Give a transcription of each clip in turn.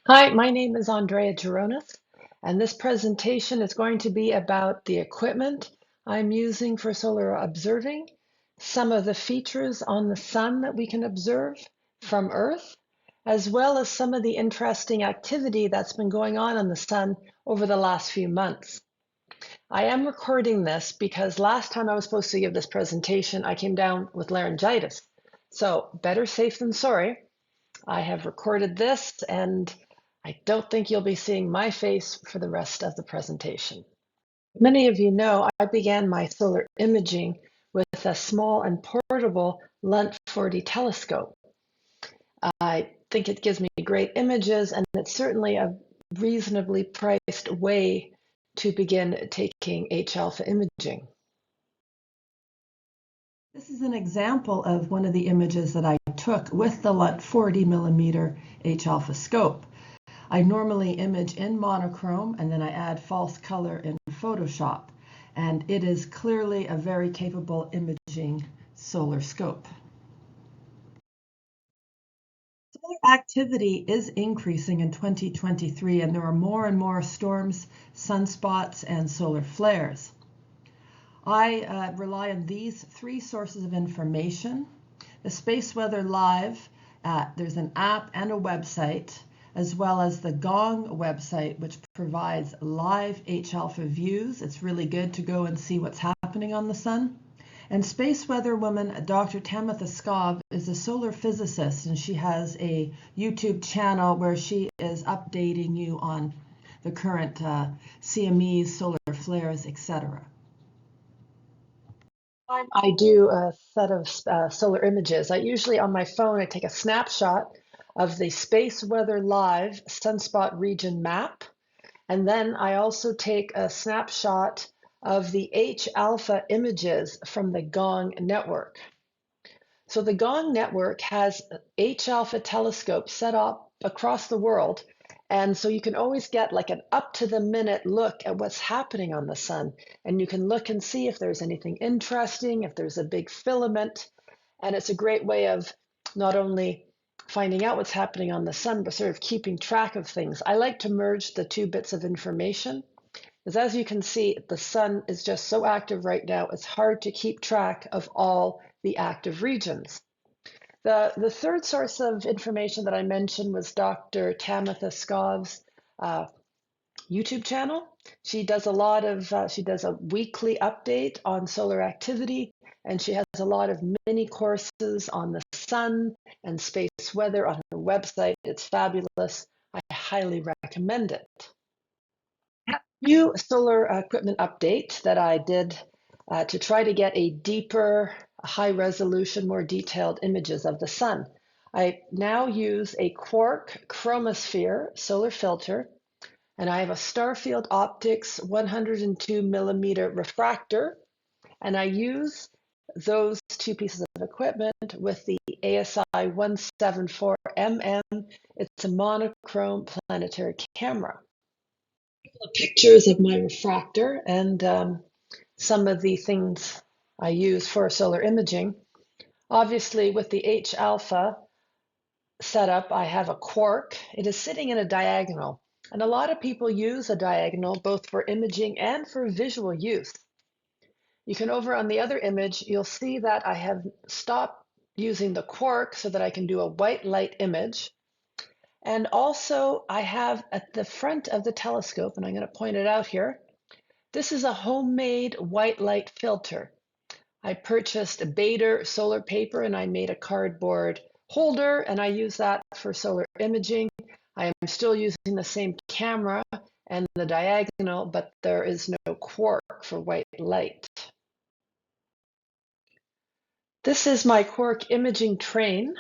Hi, my name is Andrea Gironis, and this presentation is going to be about the equipment I'm using for solar observing, some of the features on the sun that we can observe from Earth, as well as some of the interesting activity that's been going on the sun over the last few months. I am recording this because last time I was supposed to give this presentation, I came down with laryngitis. So better safe than sorry. I have recorded this and I don't think you'll be seeing my face for the rest of the presentation. Many of you know I began my solar imaging with a small and portable LUNT 40 telescope. I think it gives me great images and it's certainly a reasonably priced way to begin taking H-alpha imaging. This is an example of one of the images that I took with the LUNT 40 millimeter H-alpha scope. I normally image in monochrome and then I add false color in Photoshop, and it is clearly a very capable imaging solar scope. Solar activity is increasing in 2023 and there are more and more storms, sunspots, and solar flares. I rely on these three sources of information. The Space Weather Live, there's an app and a website, as well as the Gong website, which provides live H-alpha views. It's really good to go and see what's happening on the sun. And space weather woman Dr. Tamitha Skov is a solar physicist, and she has a YouTube channel where she is updating you on the current CMEs, solar flares, etc. I do a set of solar images. I usually on my phone, I take a snapshot of the Space Weather Live sunspot region map. And then I also take a snapshot of the H-alpha images from the Gong network. So the Gong network has H-alpha telescopes set up across the world. And so you can always get like an up to the minute look at what's happening on the sun. And you can look and see if there's anything interesting, if there's a big filament. And it's a great way of not only finding out what's happening on the sun, but sort of keeping track of things. I like to merge the two bits of information because as you can see, the sun is just so active right now, it's hard to keep track of all the active regions. The third source of information that I mentioned was Dr. Tamitha Skov's YouTube channel. She does a lot of, she does a weekly update on solar activity, and she has a lot of mini courses on the sun and space weather on her website. It's fabulous. I highly recommend it. New solar equipment update that I did to try to get a deeper, high resolution, more detailed images of the sun. I now use a quark chromosphere solar filter, and I have a Starfield Optics 102 millimeter refractor, and I use those two pieces of equipment with the ASI 174mm. It's a monochrome planetary camera. Pictures of my refractor and some of the things I use for solar imaging. Obviously, with the H-alpha setup, I have a quark. It is sitting in a diagonal, and a lot of people use a diagonal both for imaging and for visual use. You can over on the other image, you'll see that I have stopped using the quark so that I can do a white light image. And also I have at the front of the telescope, and I'm going to point it out here, this is a homemade white light filter. I purchased a Bader solar paper and I made a cardboard holder and I use that for solar imaging. I am still using the same camera and the diagonal, but there is no quark for white light. This is my quark imaging train.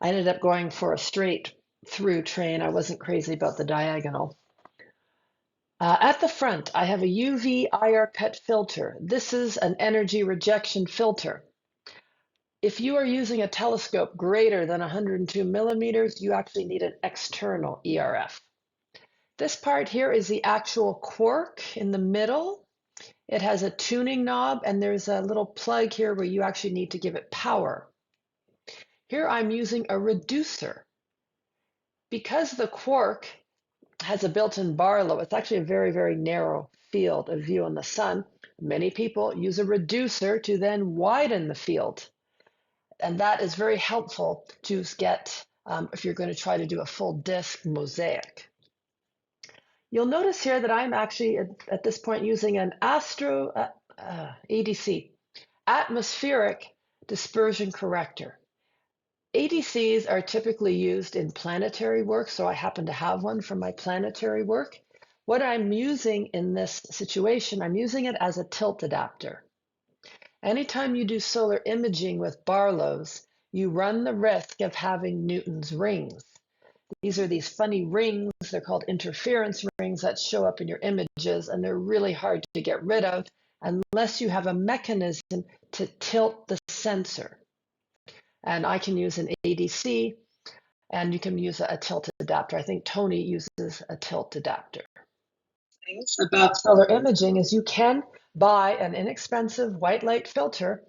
I ended up going for a straight through train. I wasn't crazy about the diagonal. At the front, I have a UV IR cut filter. This is an energy rejection filter. If you are using a telescope greater than 102 millimeters, you actually need an external ERF. This part here is the actual quark in the middle. It has a tuning knob and there's a little plug here where you actually need to give it power. Here I'm using a reducer. Because the quark has a built-in Barlow. It's actually a very, very narrow field of view on the sun. Many people use a reducer to then widen the field. And that is very helpful to get if you're going to try to do a full disk mosaic. You'll notice here that I'm actually at this point using an ADC, atmospheric dispersion corrector. ADCs are typically used in planetary work, so I happen to have one for my planetary work. What I'm using in this situation, I'm using it as a tilt adapter. Anytime you do solar imaging with Barlows, you run the risk of having Newton's rings. These are these funny rings, they're called interference rings that show up in your images, and they're really hard to get rid of unless you have a mechanism to tilt the sensor. And I can use an ADC, and you can use a tilt adapter. I think Tony uses a tilt adapter. Things about solar imaging is you can buy an inexpensive white light filter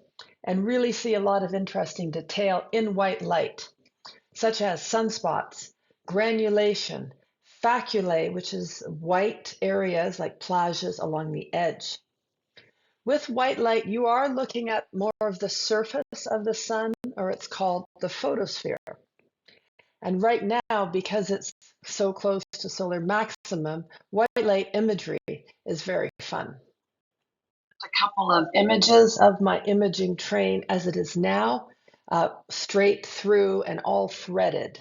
and really see a lot of interesting detail in white light, such as sunspots, granulation, faculae, which is white areas like plages along the edge. With white light, you are looking at more of the surface of the sun, or it's called the photosphere. And right now, because it's so close to solar maximum, white light imagery is very fun. A couple of images of my imaging train as it is now, straight through and all threaded.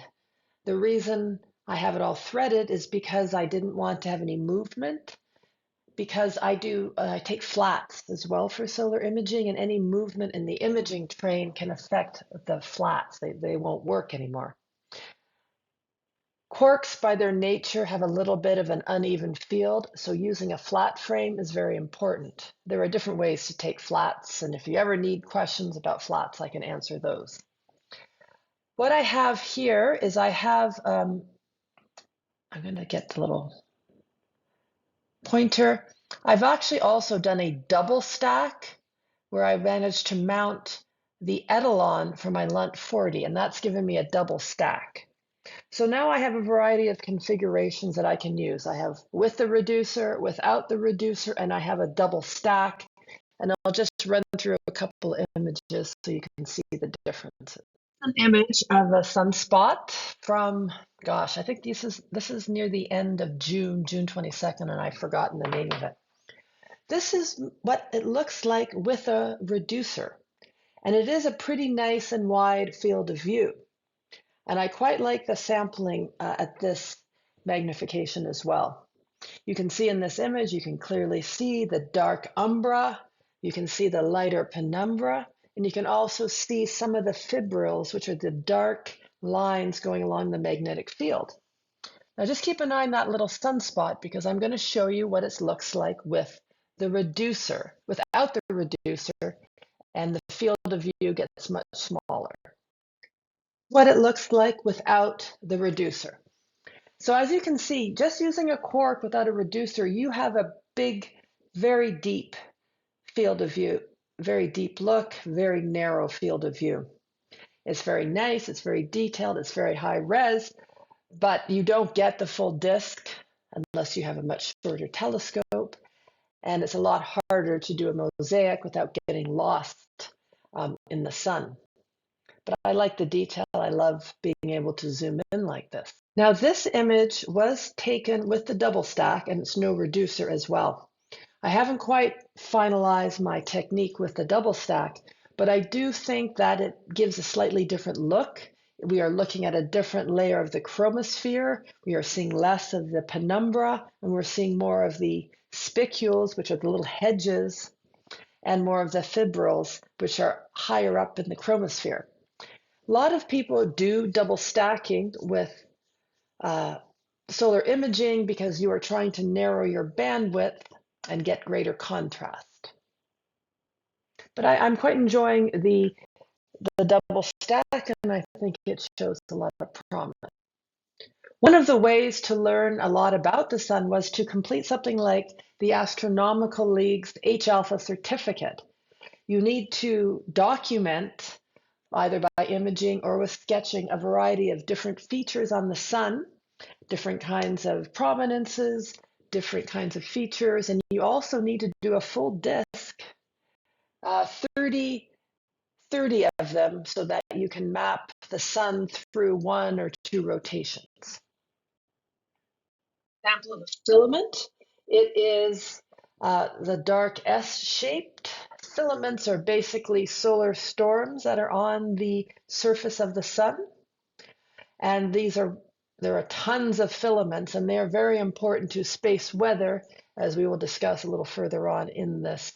The reason I have it all threaded is because I didn't want to have any movement, because I take flats as well for solar imaging, and any movement in the imaging train can affect the flats. They won't work anymore. Quarks, by their nature, have a little bit of an uneven field, so using a flat frame is very important. There are different ways to take flats, and if you ever need questions about flats, I can answer those. What I have here is I'm going to get the little pointer. I've actually also done a double stack where I managed to mount the Etalon for my Lunt 40, and that's given me a double stack. So now I have a variety of configurations that I can use. I have with the reducer, without the reducer, and I have a double stack. And I'll just run through a couple of images so you can see the differences. An image of a sunspot from, gosh, I think this is near the end of June 22nd, and I've forgotten the name of it. This is what it looks like with a reducer. And it is a pretty nice and wide field of view. And I quite like the sampling at this magnification as well. You can see in this image, you can clearly see the dark umbra, you can see the lighter penumbra, and you can also see some of the fibrils, which are the dark lines going along the magnetic field. Now just keep an eye on that little sunspot because I'm going to show you what it looks like with the reducer. Without the reducer, and the field of view gets much smaller. What it looks like without the reducer. So as you can see, just using a quark without a reducer, you have a big, very deep field of view, very deep look, very narrow field of view. It's very nice, it's very detailed, it's very high res, but you don't get the full disk unless you have a much shorter telescope, and it's a lot harder to do a mosaic without getting lost in the sun. But I like the detail. I love being able to zoom in like this. Now this image was taken with the double stack and it's no reducer as well. I haven't quite finalized my technique with the double stack, but I do think that it gives a slightly different look. We are looking at a different layer of the chromosphere. We are seeing less of the penumbra, and we're seeing more of the spicules, which are the little hedges, and more of the fibrils, which are higher up in the chromosphere. A lot of people do double stacking with solar imaging because you are trying to narrow your bandwidth and get greater contrast. But I'm quite enjoying the double stack, and I think it shows a lot of promise. One of the ways to learn a lot about the sun was to complete something like the Astronomical League's H-alpha certificate. You need to document either by imaging or with sketching a variety of different features on the sun. different kinds of prominences, different kinds of features, and you also need to do a full disk, 30 of them, so that you can map the sun through 1 or 2 rotations. Example of a filament, it is the dark S-shaped. Filaments are basically solar storms that are on the surface of the sun. And there are tons of filaments, and they are very important to space weather, as we will discuss a little further on in this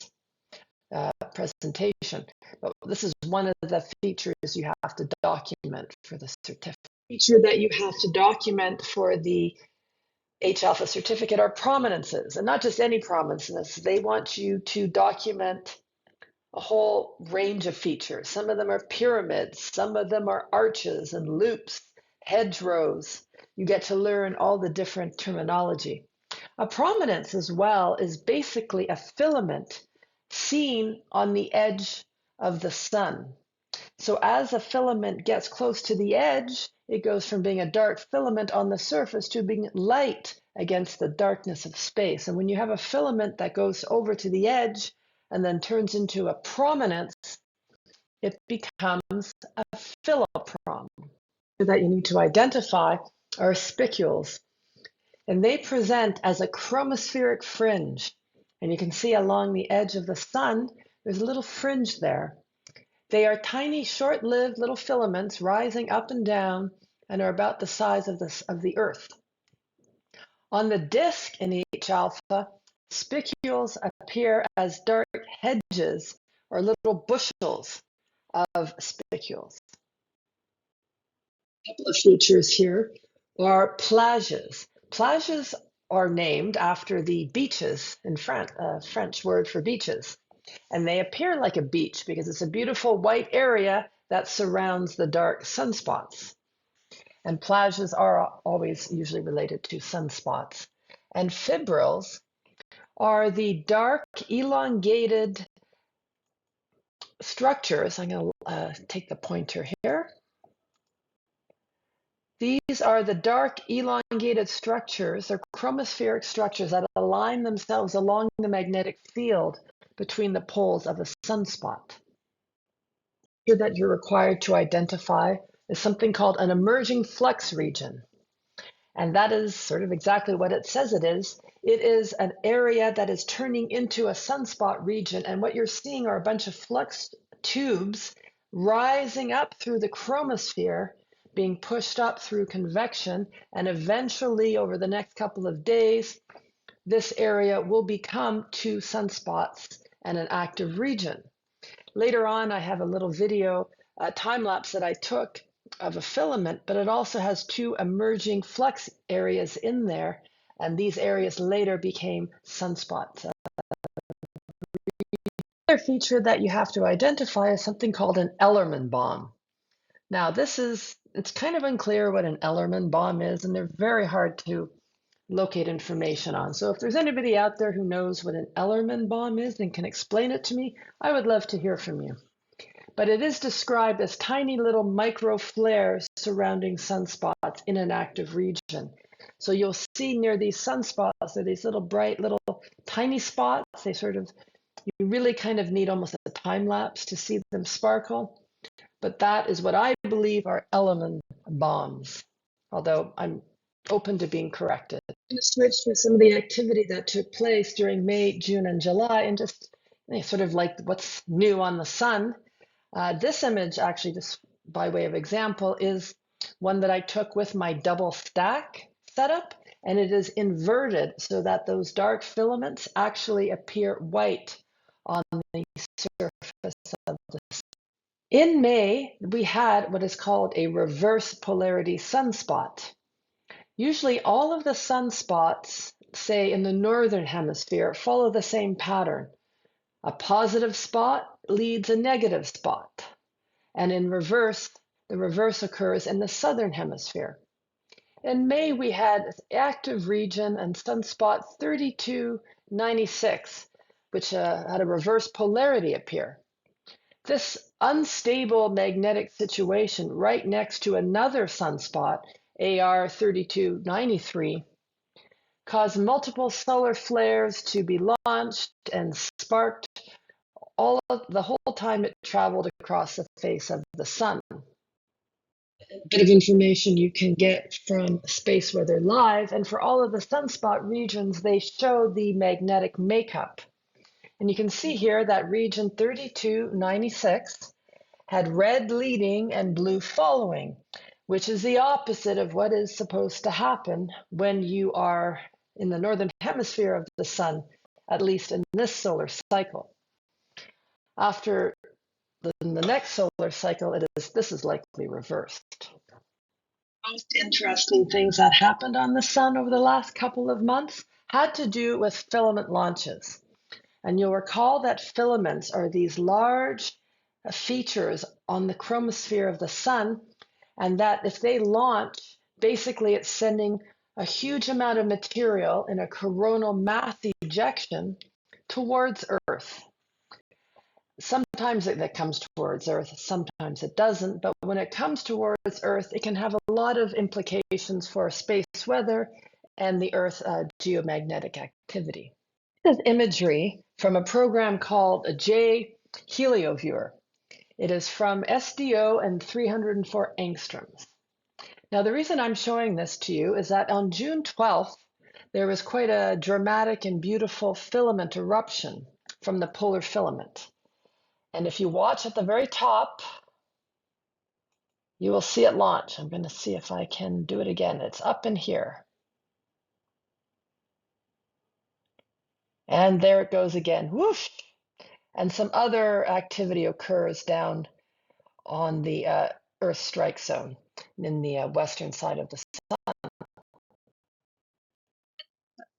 presentation. But this is one of the features you have to document for the certificate. Feature that you have to document for the H-alpha certificate are prominences, and not just any prominences. They want you to document a whole range of features. Some of them are pyramids, some of them are arches and loops, hedgerows. You get to learn all the different terminology. A prominence as well is basically a filament seen on the edge of the sun. So as a filament gets close to the edge, it goes from being a dark filament on the surface to being light against the darkness of space. And when you have a filament that goes over to the edge and then turns into a prominence, it becomes a philoprom. That you need to identify are spicules. And they present as a chromospheric fringe. And you can see along the edge of the sun, there's a little fringe there. They are tiny, short-lived little filaments rising up and down and are about the size of the Earth. On the disk in H-alpha, spicules appear as dark hedges or little bushels of spicules. A couple of features here are plages. Plages are named after the beaches in French word for beaches. And they appear like a beach because it's a beautiful white area that surrounds the dark sunspots. And plages are always usually related to sunspots. And fibrils are the dark, elongated structures. I'm going to take the pointer here. These are the dark, elongated structures, or chromospheric structures that align themselves along the magnetic field between the poles of a sunspot. That you're required to identify is something called an emerging flux region. And that is sort of exactly what it says it is. It is an area that is turning into a sunspot region. And what you're seeing are a bunch of flux tubes rising up through the chromosphere, being pushed up through convection. And eventually, over the next couple of days, this area will become 2 sunspots and an active region. Later on, I have a little video time lapse that I took of a filament, but it also has 2 emerging flux areas in there, and these areas later became sunspots. Another feature that you have to identify is something called an Ellerman bomb. Now, it's kind of unclear what an Ellerman bomb is, and they're very hard to locate information on. So if there's anybody out there who knows what an Ellerman bomb is and can explain it to me, I would love to hear from you. But it is described as tiny little micro flares surrounding sunspots in an active region. So you'll see near these sunspots, there are these little bright little tiny spots. You really kind of need almost a time lapse to see them sparkle. But that is what I believe are Ellerman bombs, although I'm open to being corrected. I'm going to switch to some of the activity that took place during May, June, and July, and just sort of like what's new on the sun. This image, actually, just by way of example, is one that I took with my double stack setup, and it is inverted so that those dark filaments actually appear white on the surface of the sun. In May, we had what is called a reverse polarity sunspot. Usually all of the sunspots, say in the northern hemisphere, follow the same pattern. A positive spot leads a negative spot. And in reverse, the reverse occurs in the southern hemisphere. In May, we had active region and sunspot 3296, which had a reverse polarity appear. This unstable magnetic situation right next to another sunspot AR 3293, caused multiple solar flares to be launched and sparked all of the whole time it traveled across the face of the sun. A bit of information you can get from Space Weather Live, and for all of the sunspot regions, they show the magnetic makeup. And you can see here that region 3296 had red leading and blue following, which is the opposite of what is supposed to happen when you are in the northern hemisphere of the sun, at least in this solar cycle. After the next solar cycle, this is likely reversed. Most interesting things that happened on the sun over the last couple of months had to do with filament launches. And you'll recall that filaments are these large features on the chromosphere of the sun, and that if they launch, basically it's sending a huge amount of material in a coronal mass ejection towards Earth. Sometimes it comes towards Earth, sometimes it doesn't, but when it comes towards Earth, it can have a lot of implications for space weather and the Earth geomagnetic activity. This is imagery from a program called a J Helioviewer. It is from SDO and 304 angstroms. Now, the reason I'm showing this to you is that on June 12th, there was quite a dramatic and beautiful filament eruption from the polar filament. And if you watch at the very top, you will see it launch. I'm going to see if I can do it again. It's up in here. And there it goes again. Whoosh! And some other activity occurs down on the Earth strike zone in the western side of the sun.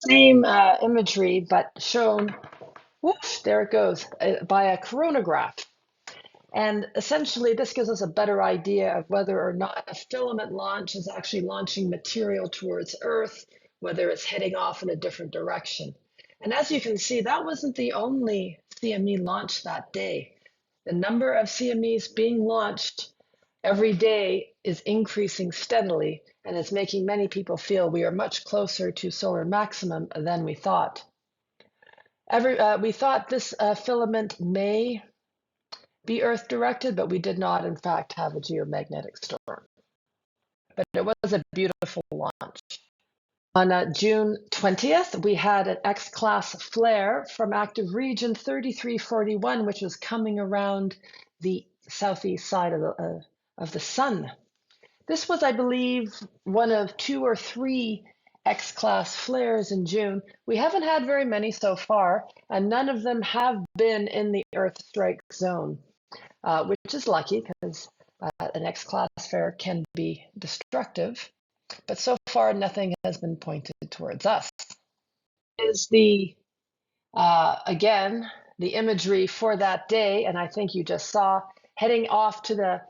Same imagery, but shown, whoosh, there it goes, by a coronagraph. And essentially, this gives us a better idea of whether or not a filament launch is actually launching material towards Earth, whether it's heading off in a different direction. And as you can see, that wasn't the only CME launch that day. The number of CMEs being launched every day is increasing steadily, and it's making many people feel we are much closer to solar maximum than we thought. We thought this filament may be Earth directed, but we did not, in fact, have a geomagnetic storm. But it was a beautiful launch. On June 20th, we had an X-class flare from active region 3341, which was coming around the southeast side of the sun. This was, I believe, one of 2 or 3 X-class flares in June. We haven't had very many so far, and none of them have been in the Earth strike zone, which is lucky because an X-class flare can be destructive. But so far, nothing has been pointed towards us. Is again, the imagery for that day, and I think you just saw, heading off to the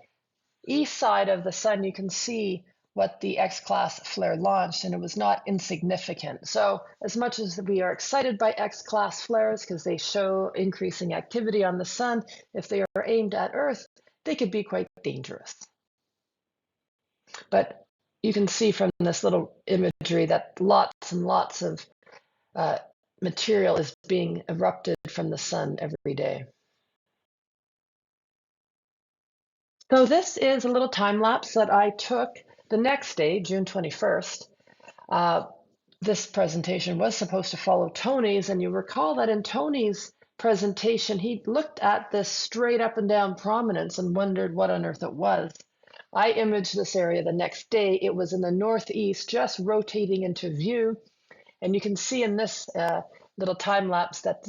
east side of the sun, you can see what the X-class flare launched, and it was not insignificant. So as much as we are excited by X-class flares because they show increasing activity on the sun, if they are aimed at Earth, they could be quite dangerous. But you can see from this little imagery that lots and lots of material is being erupted from the sun every day. So this is a little time lapse that I took the next day, June 21st. This presentation was supposed to follow Tony's, and you recall that in Tony's presentation, he looked at this straight up and down prominence and wondered what on earth it was. I imaged this area the next day. It was in the northeast, just rotating into view. And you can see in this little time lapse that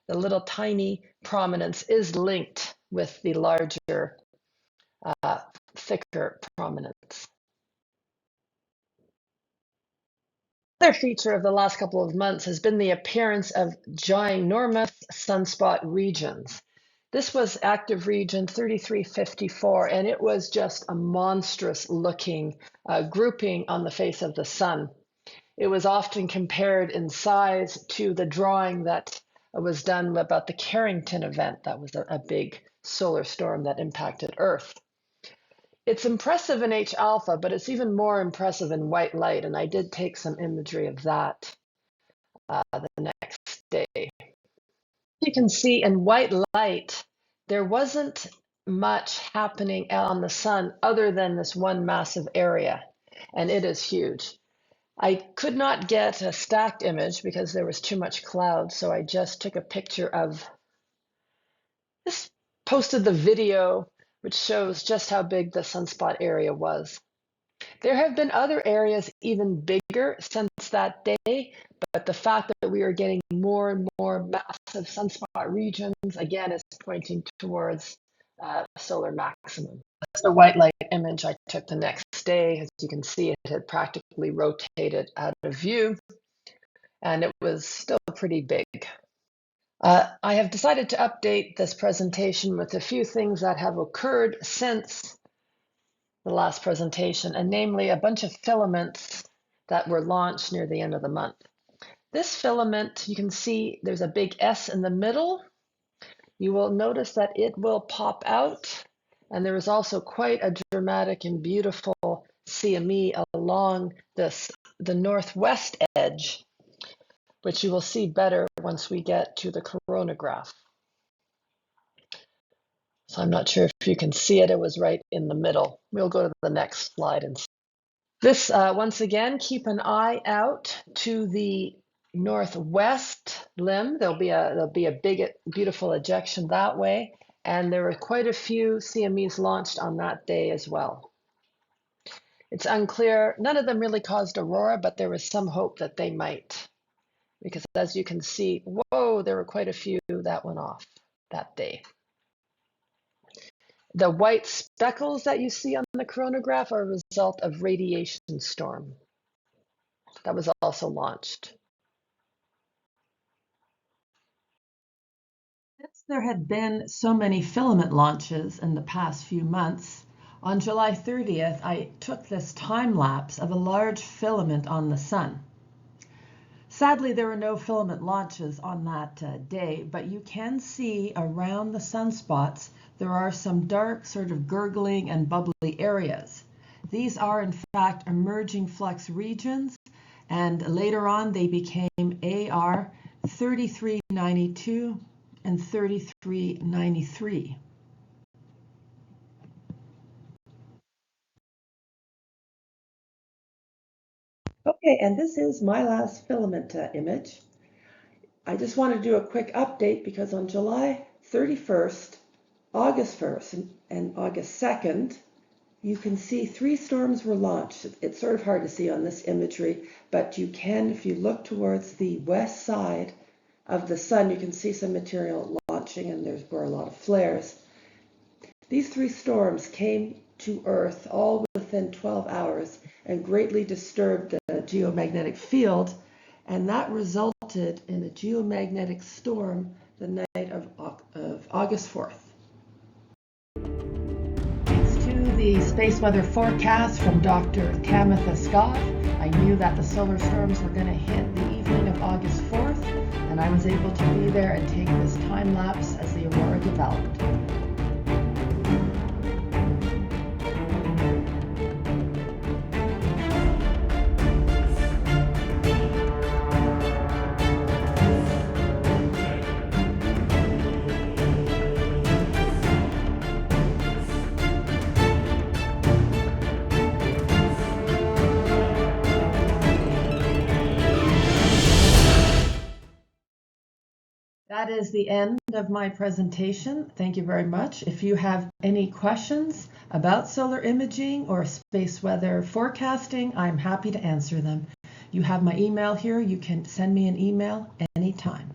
the little tiny prominence is linked with the larger, thicker prominence. Another feature of the last couple of months has been the appearance of ginormous sunspot regions. This was active region 3354, and it was just a monstrous looking grouping on the face of the sun. It was often compared in size to the drawing that was done about the Carrington event. That was a big solar storm that impacted Earth. It's impressive in H alpha, but it's even more impressive in white light, and I did take some imagery of that the next day. You can see in white light, there wasn't much happening on the sun other than this one massive area, and it is huge. I could not get a stacked image because there was too much cloud, so I just took a picture of this, posted the video, which shows just how big the sunspot area was. There have been other areas even bigger since that day, but the fact that we are getting more and more massive sunspot regions, again, is pointing towards solar maximum. That's the white light image I took the next day. As you can see, it had practically rotated out of view, and it was still pretty big. I have decided to update this presentation with a few things that have occurred since the last presentation, and namely a bunch of filaments that were launched near the end of the month. This filament, you can see there's a big S in the middle. You will notice that it will pop out, and there is also quite a dramatic and beautiful CME along the northwest edge, which you will see better once we get to the coronagraph. So I'm not sure if you can see it. It was right in the middle. We'll go to the next slide and see. This, once again, keep an eye out to the northwest limb. There'll be a big, beautiful ejection that way, and there were quite a few CMEs launched on that day as well. It's unclear. None of them really caused aurora, but there was some hope that they might, because as you can see, whoa, there were quite a few that went off that day. The white speckles that you see on the coronagraph are a result of radiation storm that was also launched. Since there had been so many filament launches in the past few months, on July 30th, I took this time lapse of a large filament on the sun. Sadly, there were no filament launches on that day, but you can see around the sunspots there are some dark, sort of gurgling and bubbly areas. These are, in fact, emerging flux regions, and later on they became AR 3392 and 3393. Okay, and this is my last filament image. I just want to do a quick update because on July 31st, August 1st, and August 2nd, you can see 3 storms were launched. It's sort of hard to see on this imagery, but you can, if you look towards the west side of the sun, you can see some material launching, and were a lot of flares. These 3 storms came to Earth all within 12 hours and greatly disturbed the geomagnetic field, and that resulted in a geomagnetic storm the night of August 4th. Thanks to the space weather forecast from Dr. Tamitha Scott, I knew that the solar storms were going to hit the evening of August 4th, and I was able to be there and take this time lapse as the aurora developed. That is the end of my presentation. Thank you very much. If you have any questions about solar imaging or space weather forecasting, I'm happy to answer them. You have my email here. You can send me an email anytime.